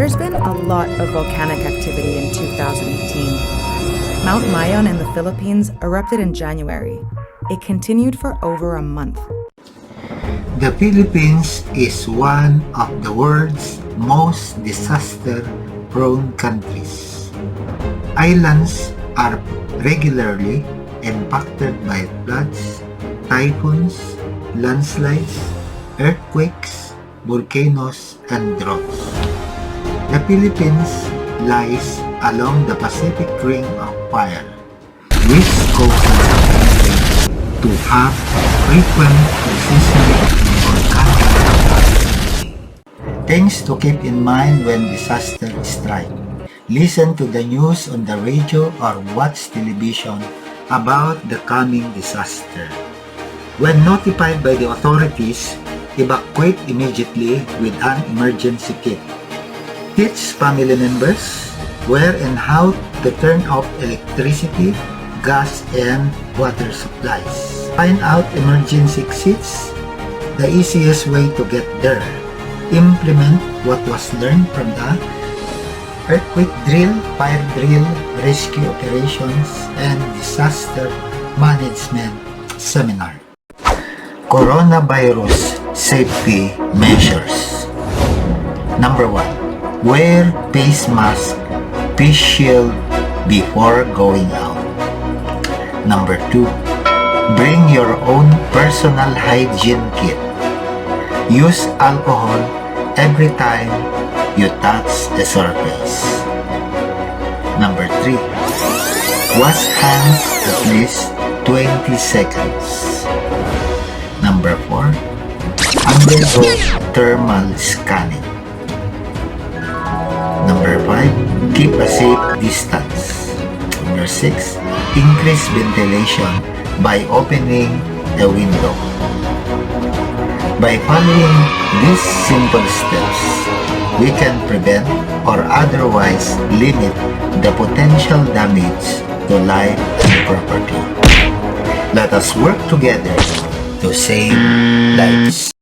There's been a lot of volcanic activity in 2018. Mount Mayon in the Philippines erupted in January. It continued for over a month. The Philippines is one of the world's most disaster-prone countries. Islands are regularly impacted by floods, typhoons, landslides, earthquakes, volcanoes, and droughts. The Philippines lies along the Pacific Ring of Fire, which causes the country to have frequent seismic and volcanic activity. Things to keep in mind when disaster strikes. Listen to the news on the radio or watch television about the coming disaster. When notified by the authorities, evacuate immediately with an emergency kit. Teach family members where and how to turn off electricity, gas, and water supplies. Find out emergency exits, the easiest way to get there. Implement what was learned from the earthquake drill, fire drill, rescue operations, and disaster management seminar. Coronavirus safety measures. Number 1. Wear face mask, face shield before going out. Number 2. Bring your own personal hygiene kit. Use alcohol every time you touch a surface. Number 3. Wash hands at least 20 seconds. Number 4. Undergo thermal scanning. Number 5. Keep a safe distance. Number 6. Increase ventilation by opening a window. By following these simple steps, we can prevent or otherwise limit the potential damage to life and property. Let us work together to save lives.